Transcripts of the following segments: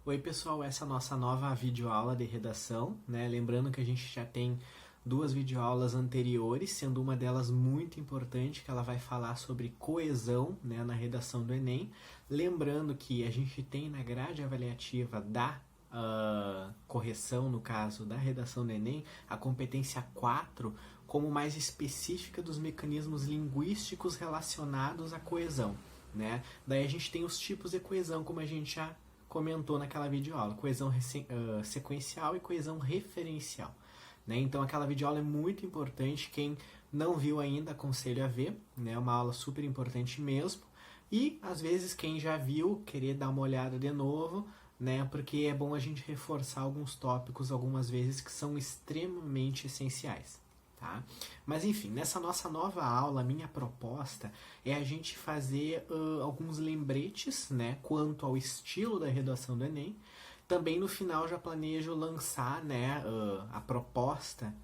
Oi pessoal, essa é a nossa nova videoaula de redação, né? Lembrando que a gente já tem duas videoaulas anteriores, sendo uma delas muito importante, que ela vai falar sobre coesão, né, na redação do Enem. Lembrando que a gente tem na grade avaliativa da correção, no caso da redação do Enem, a competência 4 como mais específica dos mecanismos linguísticos relacionados à coesão, né? Daí a gente tem os tipos de coesão, como a gente já comentou naquela videoaula, coesão sequencial e coesão referencial, né? Então aquela videoaula é muito importante, quem não viu ainda aconselho a ver, né? É uma aula super importante mesmo, e às vezes quem já viu, querer dar uma olhada de novo, né? Porque é bom a gente reforçar alguns tópicos algumas vezes que são extremamente essenciais. Tá? Mas enfim, nessa nossa nova aula, a minha proposta é a gente fazer alguns lembretes, né, quanto ao estilo da redação do Enem. Também no final já planejo lançar, né, a proposta,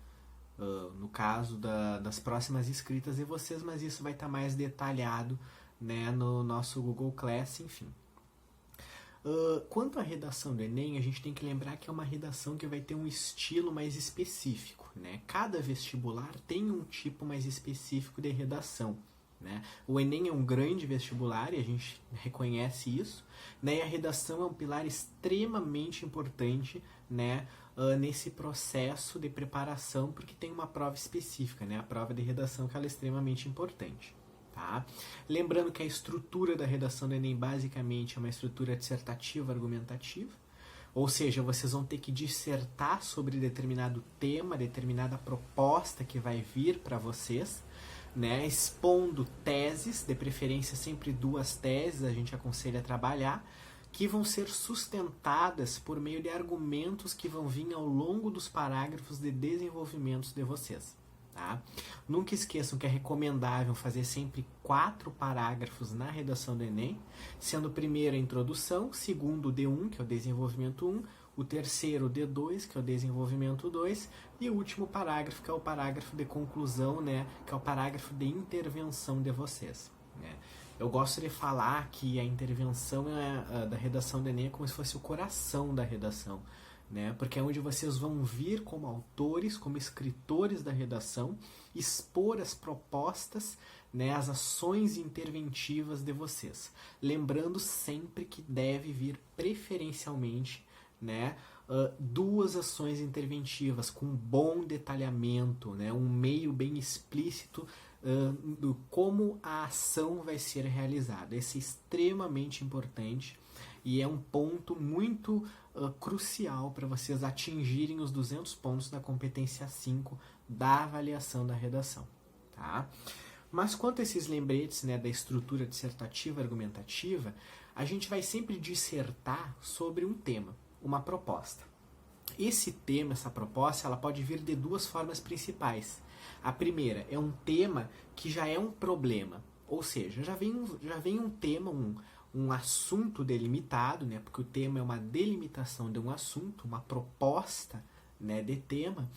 no caso das próximas escritas de vocês, mas isso vai estar mais detalhado, né, no nosso Google Class, enfim. Quanto à redação do Enem, a gente tem que lembrar que é uma redação que vai ter um estilo mais específico, né? Cada vestibular tem um tipo mais específico de redação, né? O Enem é um grande vestibular e a gente reconhece isso, né? E a redação é um pilar extremamente importante, né? Nesse processo de preparação, porque tem uma prova específica, né? A prova de redação que ela é extremamente importante. Tá? Lembrando que a estrutura da redação do Enem basicamente é uma estrutura dissertativa argumentativa, ou seja, vocês vão ter que dissertar sobre determinado tema, determinada proposta que vai vir para vocês, né? Expondo teses, de preferência sempre duas teses, a gente aconselha a trabalhar, que vão ser sustentadas por meio de argumentos que vão vir ao longo dos parágrafos de desenvolvimento de vocês. Tá? Nunca esqueçam que é recomendável fazer sempre 4 parágrafos na redação do Enem, sendo o primeiro a introdução, segundo o D1, que é o desenvolvimento 1, o terceiro o D2, que é o desenvolvimento 2, e o último parágrafo, que é o parágrafo de conclusão, né, que é o parágrafo de intervenção de vocês. Né? Eu gosto de falar que a intervenção da redação do Enem é como se fosse o coração da redação, né? Porque é onde vocês vão vir como autores, como escritores da redação, expor as propostas, né, as ações interventivas de vocês. Lembrando sempre que deve vir preferencialmente, né, duas ações interventivas com bom detalhamento, né, um meio bem explícito do como a ação vai ser realizada. Esse é extremamente importante e é um ponto muito crucial para vocês atingirem os 200 pontos da competência 5 da avaliação da redação. Tá? Mas quanto a esses lembretes, né, da estrutura dissertativa argumentativa, a gente vai sempre dissertar sobre um tema, uma proposta. Esse tema, essa proposta, ela pode vir de duas formas principais. A primeira é um tema que já é um problema, ou seja, já vem um tema, um assunto delimitado, né, porque o tema é uma delimitação de um assunto, uma proposta, né, de tema,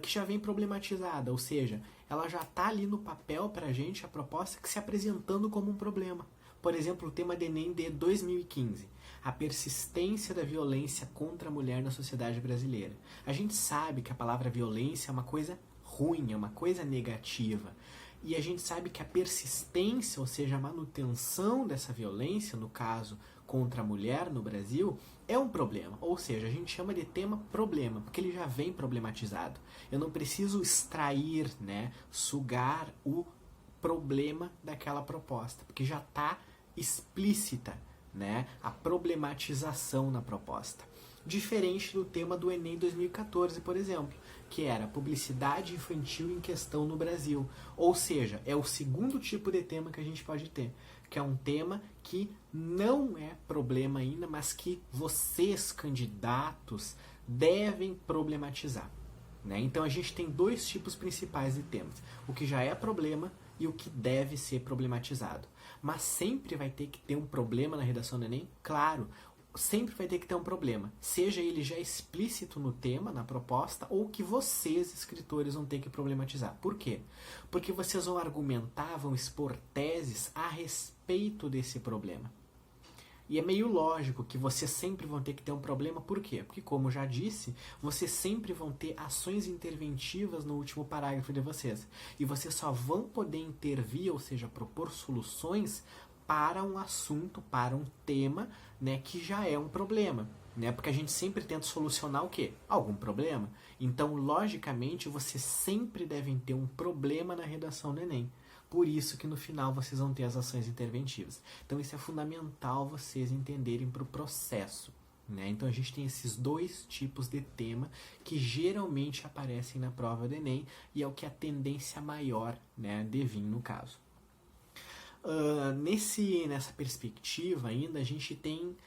que já vem problematizada, ou seja, ela já está ali no papel para a gente, a proposta, que se apresentando como um problema. Por exemplo, o tema do Enem de 2015, a persistência da violência contra a mulher na sociedade brasileira. A gente sabe que a palavra violência é uma coisa ruim, é uma coisa negativa. E a gente sabe que a persistência, ou seja, a manutenção dessa violência, no caso contra a mulher no Brasil, é um problema. Ou seja, a gente chama de tema problema, porque ele já vem problematizado. Eu não preciso extrair, né, sugar o problema daquela proposta, porque já está explícita, né, a problematização na proposta. Diferente do tema do Enem 2014, por exemplo, que era publicidade infantil em questão no Brasil. Ou seja, é o segundo tipo de tema que a gente pode ter, que é um tema que não é problema ainda, mas que vocês, candidatos, devem problematizar. Né? Então a gente tem dois tipos principais de temas, o que já é problema e o que deve ser problematizado. Mas sempre vai ter que ter um problema na redação do Enem? Claro, sempre vai ter que ter um problema, seja ele já explícito no tema, na proposta, ou que vocês, escritores, vão ter que problematizar. Por quê? Porque vocês vão argumentar, vão expor teses a respeito desse problema. E é meio lógico que vocês sempre vão ter que ter um problema, por quê? Porque, como já disse, vocês sempre vão ter ações interventivas no último parágrafo de vocês. E vocês só vão poder intervir, ou seja, propor soluções para um assunto, para um tema, né, que já é um problema. Né? Porque a gente sempre tenta solucionar o quê? Algum problema. Então, logicamente, vocês sempre devem ter um problema na redação do Enem. Por isso que no final vocês vão ter as ações interventivas. Então isso é fundamental vocês entenderem para o processo. Né? Então a gente tem esses dois tipos de tema que geralmente aparecem na prova do Enem e é o que é a tendência maior, né, de vir no caso. Nessa perspectiva ainda a gente tem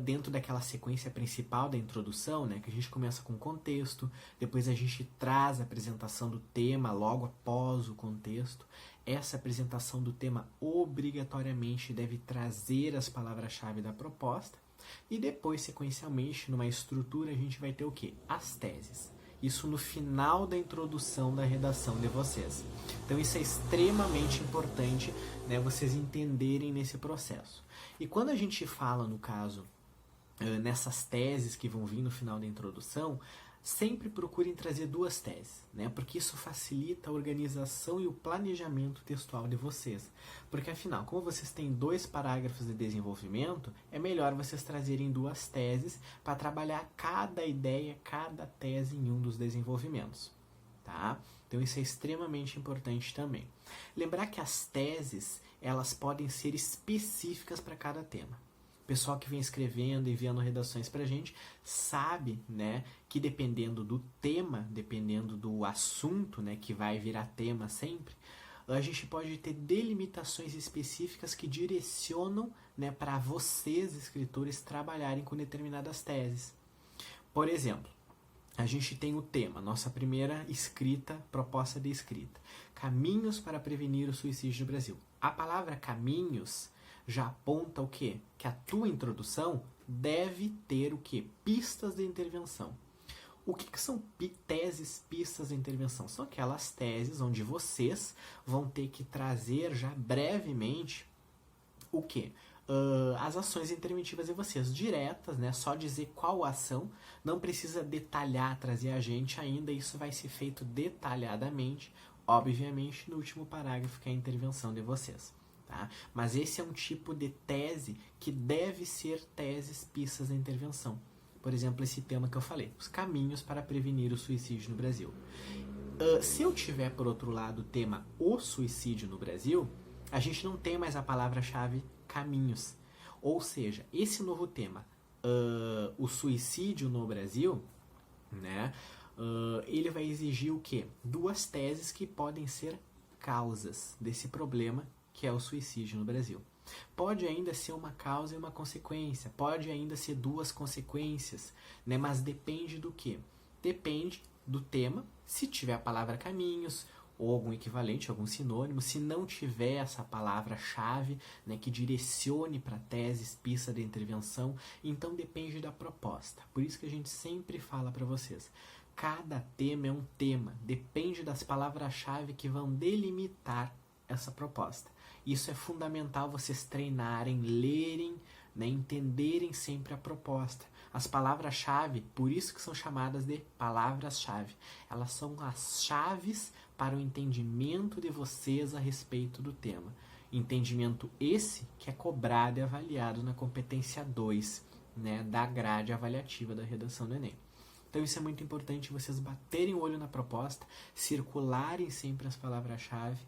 dentro daquela sequência principal da introdução, né, que a gente começa com o contexto, depois a gente traz a apresentação do tema logo após o contexto. Essa apresentação do tema obrigatoriamente deve trazer as palavras-chave da proposta e depois, sequencialmente, numa estrutura, a gente vai ter o quê? As teses. Isso no final da introdução da redação de vocês. Então isso é extremamente importante, né, vocês entenderem nesse processo. E quando a gente fala, no caso, nessas teses que vão vir no final da introdução, sempre procurem trazer duas teses, né? Porque isso facilita a organização e o planejamento textual de vocês. Porque afinal, como vocês têm 2 parágrafos de desenvolvimento, é melhor vocês trazerem 2 teses para trabalhar cada ideia, cada tese em um dos desenvolvimentos. Tá? Então isso é extremamente importante também. Lembrar que as teses, elas podem ser específicas para cada tema. O pessoal que vem escrevendo, enviando redações para a gente, sabe, né, que dependendo do tema, dependendo do assunto, né, que vai virar tema sempre, a gente pode ter delimitações específicas que direcionam, né, para vocês, escritores, trabalharem com determinadas teses. Por exemplo, a gente tem o tema, nossa primeira escrita, proposta de escrita. Caminhos para prevenir o suicídio no Brasil. A palavra caminhos já aponta o quê? Que a tua introdução deve ter o quê? Pistas de intervenção. O que são teses, pistas de intervenção? São aquelas teses onde vocês vão ter que trazer já brevemente o quê? As ações interventivas de vocês, diretas, né? Só dizer qual ação, não precisa detalhar, trazer a gente ainda, isso vai ser feito detalhadamente, obviamente, no último parágrafo, que é a intervenção de vocês. Tá? Mas esse é um tipo de tese que deve ser teses, pistas de intervenção. Por exemplo, esse tema que eu falei, os caminhos para prevenir o suicídio no Brasil. Se eu tiver, por outro lado, o tema o suicídio no Brasil, a gente não tem mais a palavra-chave caminhos. Ou seja, esse novo tema, o suicídio no Brasil, né, ele vai exigir o quê? 2 teses que podem ser causas desse problema que é o suicídio no Brasil. Pode ainda ser uma causa e uma consequência, pode ainda ser 2 consequências, né? Mas depende do quê? Depende do tema, se tiver a palavra caminhos, ou algum equivalente, algum sinônimo, se não tiver essa palavra-chave, né, que direcione para teses, pista de intervenção, então depende da proposta. Por isso que a gente sempre fala para vocês, cada tema é um tema, depende das palavras-chave que vão delimitar essa proposta. Isso é fundamental vocês treinarem, lerem, né, entenderem sempre a proposta. As palavras-chave, por isso que são chamadas de palavras-chave. Elas são as chaves para o entendimento de vocês a respeito do tema. Entendimento esse que é cobrado e avaliado na competência 2, né, da grade avaliativa da redação do Enem. Então isso é muito importante, vocês baterem o olho na proposta, circularem sempre as palavras-chave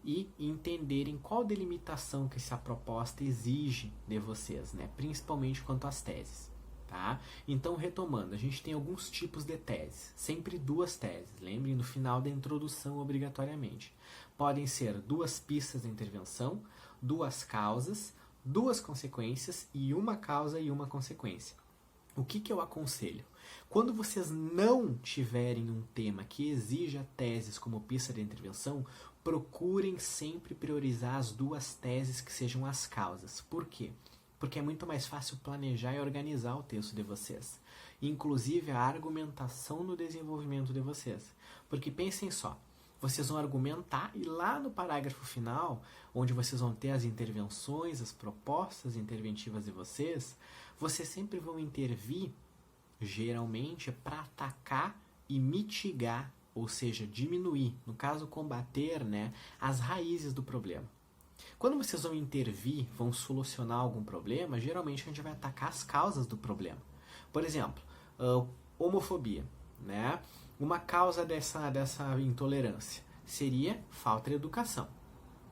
e entenderem qual delimitação que essa proposta exige de vocês, né? Principalmente quanto às teses. Tá? Então, retomando, a gente tem alguns tipos de teses, sempre 2 teses, lembrem, no final da introdução obrigatoriamente. Podem ser 2 pistas de intervenção, 2 causas, 2 consequências e 1 causa e 1 consequência. O que eu aconselho? Quando vocês não tiverem um tema que exija teses como pista de intervenção, procurem sempre priorizar as 2 teses que sejam as causas. Por quê? Porque é muito mais fácil planejar e organizar o texto de vocês. Inclusive a argumentação no desenvolvimento de vocês. Porque pensem só, vocês vão argumentar e lá no parágrafo final, onde vocês vão ter as intervenções, as propostas interventivas de vocês sempre vão intervir, geralmente, para atacar e mitigar, ou seja, diminuir, no caso combater, né, as raízes do problema. Quando vocês vão intervir, vão solucionar algum problema, geralmente a gente vai atacar as causas do problema. Por exemplo, homofobia, né? Uma causa dessa intolerância seria falta de educação,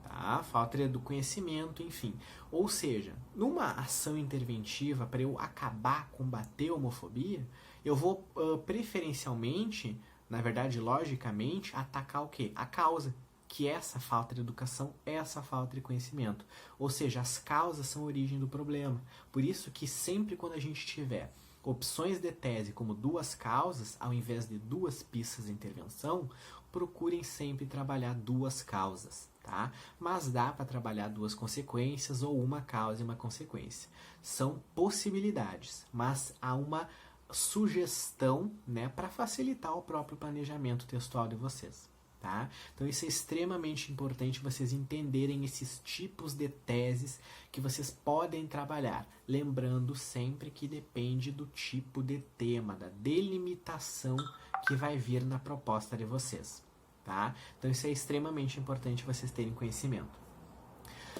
tá? Falta de conhecimento, enfim. Ou seja, numa ação interventiva para eu acabar, combater a homofobia, eu vou preferencialmente, na verdade, logicamente, atacar o quê? A causa, que é essa falta de educação, essa falta de conhecimento. Ou seja, as causas são a origem do problema. Por isso que sempre quando a gente tiver opções de tese como duas causas, ao invés de duas pistas de intervenção, procurem sempre trabalhar duas causas, tá? Mas dá para trabalhar duas consequências ou uma causa e uma consequência. São possibilidades, mas há uma sugestão, né, para facilitar o próprio planejamento textual de vocês. Tá? Então isso é extremamente importante vocês entenderem esses tipos de teses que vocês podem trabalhar, lembrando sempre que depende do tipo de tema, da delimitação que vai vir na proposta de vocês. Tá? Então isso é extremamente importante vocês terem conhecimento.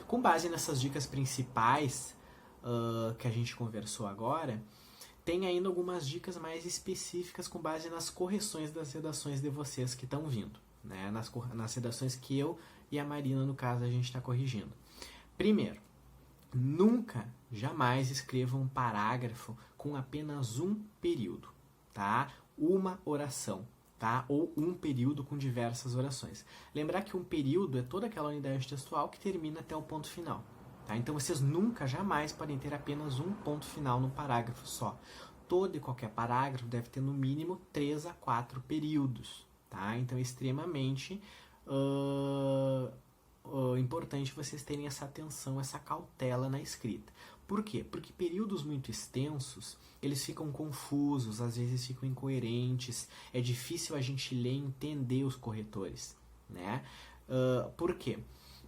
Com base nessas dicas principais que a gente conversou agora, tem ainda algumas dicas mais específicas com base nas correções das redações de vocês que estão vindo. Né, nas redações que eu e a Marina, no caso, a gente está corrigindo. Primeiro, nunca, jamais escreva um parágrafo com apenas um período, tá? Uma oração, tá? Ou um período com diversas orações. Lembrar que um período é toda aquela unidade textual que termina até o ponto final, tá? Então vocês nunca, jamais podem ter apenas um ponto final no parágrafo só. Todo e qualquer parágrafo deve ter no mínimo 3 a 4 períodos. Tá? Então é extremamente importante vocês terem essa atenção, essa cautela na escrita. Por quê? Porque períodos muito extensos, eles ficam confusos, às vezes ficam incoerentes, é difícil a gente ler e entender os corretores. Né? Por quê?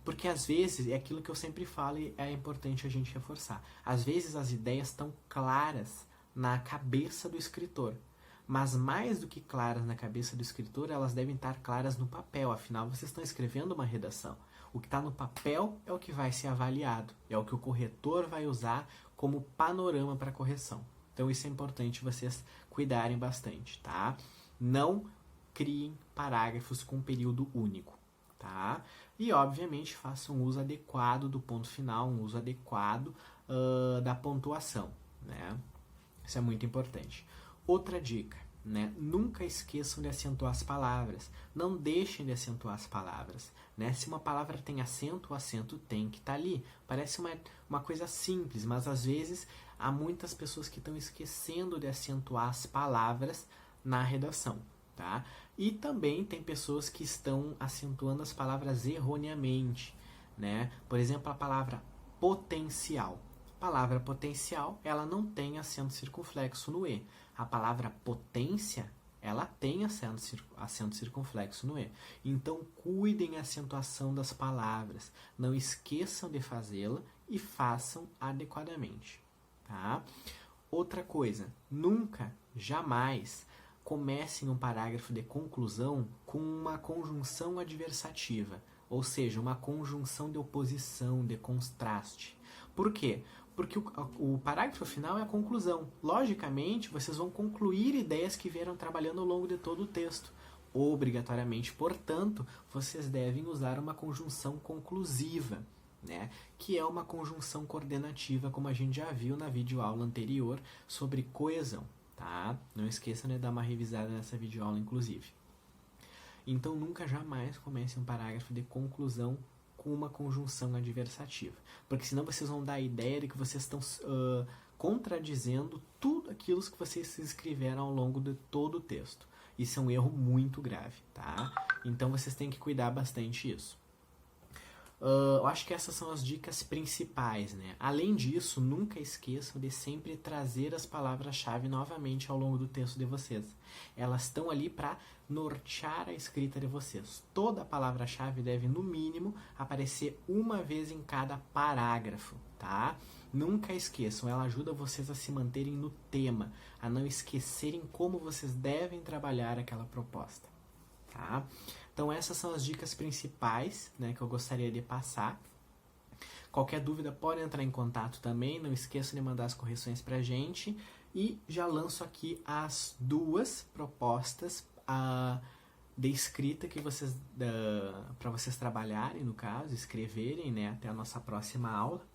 Porque às vezes, é aquilo que eu sempre falo e é importante a gente reforçar, às vezes as ideias estão claras na cabeça do escritor. Mas mais do que claras na cabeça do escritor, elas devem estar claras no papel. Afinal, vocês estão escrevendo uma redação. O que está no papel é o que vai ser avaliado. É o que o corretor vai usar como panorama para correção. Então, isso é importante vocês cuidarem bastante, tá? Não criem parágrafos com período único, tá? E, obviamente, façam um uso adequado do ponto final, um uso adequado da pontuação, né? Isso é muito importante. Outra dica, né? Nunca esqueçam de acentuar as palavras. Não deixem de acentuar as palavras. Né? Se uma palavra tem acento, o acento tem que estar ali. Parece uma coisa simples, mas às vezes há muitas pessoas que estão esquecendo de acentuar as palavras na redação. Tá? E também tem pessoas que estão acentuando as palavras erroneamente. Né? Por exemplo, a palavra potencial. A palavra potencial, ela não tem acento circunflexo no E. A palavra potência, ela tem acento circunflexo no E. Então, cuidem a acentuação das palavras. Não esqueçam de fazê-la e façam adequadamente. Tá? Outra coisa, nunca, jamais comecem um parágrafo de conclusão com uma conjunção adversativa, ou seja, uma conjunção de oposição, de contraste. Por quê? Porque o parágrafo final é a conclusão. Logicamente, vocês vão concluir ideias que vieram trabalhando ao longo de todo o texto. Obrigatoriamente, portanto, vocês devem usar uma conjunção conclusiva, né? Que é uma conjunção coordenativa, como a gente já viu na videoaula anterior sobre coesão. Tá? Não esqueçam de dar uma revisada nessa videoaula, inclusive. Então, nunca jamais comece um parágrafo de conclusão com uma conjunção adversativa, porque senão vocês vão dar a ideia de que vocês estão contradizendo tudo aquilo que vocês escreveram ao longo de todo o texto. Isso é um erro muito grave, tá? Então vocês têm que cuidar bastante disso. Eu acho que essas são as dicas principais, né? Além disso, nunca esqueçam de sempre trazer as palavras-chave novamente ao longo do texto de vocês. Elas estão ali para nortear a escrita de vocês. Toda palavra-chave deve, no mínimo, aparecer uma vez em cada parágrafo, tá? Nunca esqueçam, ela ajuda vocês a se manterem no tema, a não esquecerem como vocês devem trabalhar aquela proposta, tá? Então essas são as dicas principais, né, que eu gostaria de passar. Qualquer dúvida pode entrar em contato também, não esqueçam de mandar as correções pra gente. E já lanço aqui as 2 propostas de escrita que vocês para vocês trabalharem, no caso, escreverem, né, até a nossa próxima aula.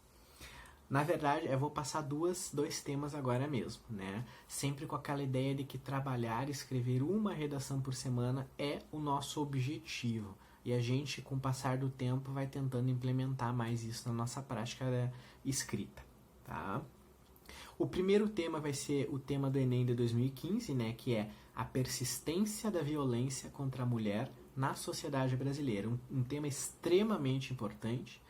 Na verdade, eu vou passar dois temas agora mesmo, né? Sempre com aquela ideia de que trabalhar e escrever uma redação por semana é o nosso objetivo. E a gente, com o passar do tempo, vai tentando implementar mais isso na nossa prática da escrita, tá? O primeiro tema vai ser o tema do Enem de 2015, né? Que é a persistência da violência contra a mulher na sociedade brasileira. Um tema extremamente importante,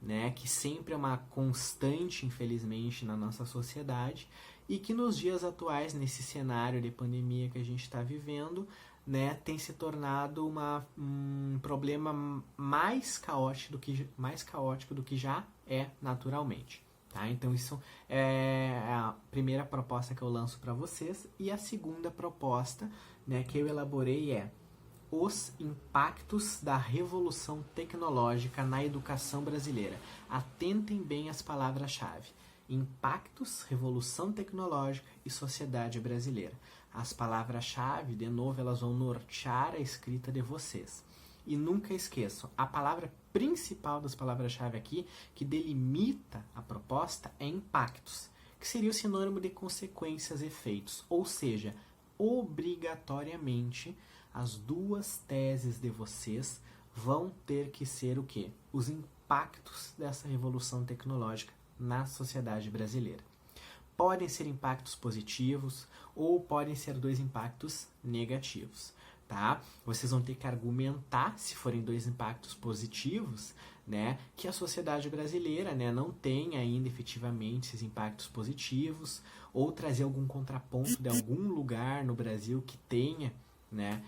né, que sempre é uma constante, infelizmente, na nossa sociedade e que nos dias atuais, nesse cenário de pandemia que a gente está vivendo, né, tem se tornado um problema mais caótico do que já é naturalmente. Tá? Então isso é a primeira proposta que eu lanço para vocês. E a segunda proposta, né, que eu elaborei é os impactos da revolução tecnológica na educação brasileira. Atentem bem às palavras-chave. Impactos, revolução tecnológica e sociedade brasileira. As palavras-chave, de novo, elas vão nortear a escrita de vocês. E nunca esqueçam, a palavra principal das palavras-chave aqui, que delimita a proposta, é impactos, que seria o sinônimo de consequências, efeitos. Ou seja, obrigatoriamente, as 2 teses de vocês vão ter que ser o quê? Os impactos dessa revolução tecnológica na sociedade brasileira. Podem ser impactos positivos ou podem ser 2 impactos negativos, tá? Vocês vão ter que argumentar, se forem 2 impactos positivos, né, que a sociedade brasileira, né, não tem ainda efetivamente esses impactos positivos, ou trazer algum contraponto de algum lugar no Brasil que tenha, né,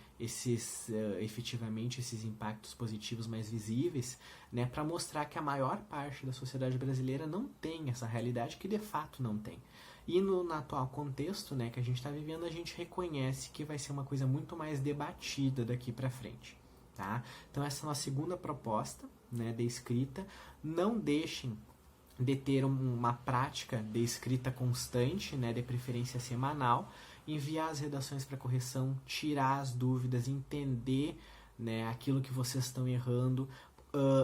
efetivamente esses impactos positivos mais visíveis, né, para mostrar que a maior parte da sociedade brasileira não tem essa realidade, que de fato não tem. E no atual contexto, né, que a gente está vivendo, a gente reconhece que vai ser uma coisa muito mais debatida daqui para frente. Tá? Então essa é a nossa segunda proposta, né, de escrita. Não deixem de ter uma prática de escrita constante, né, de preferência semanal, enviar as redações para correção, tirar as dúvidas, entender, né, aquilo que vocês estão errando.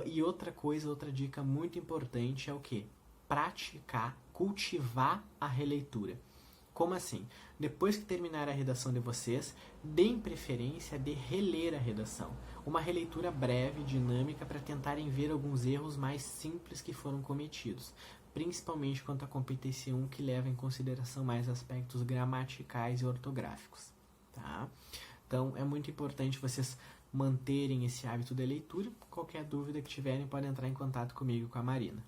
E outra dica muito importante é o quê? Praticar, cultivar a releitura. Como assim? Depois que terminar a redação de vocês, deem preferência de reler a redação. Uma releitura breve, dinâmica, para tentarem ver alguns erros mais simples que foram cometidos, principalmente quanto à competência 1, que leva em consideração mais aspectos gramaticais e ortográficos. Tá? Então, é muito importante vocês manterem esse hábito de leitura. Qualquer dúvida que tiverem, podem entrar em contato comigo, com a Marina.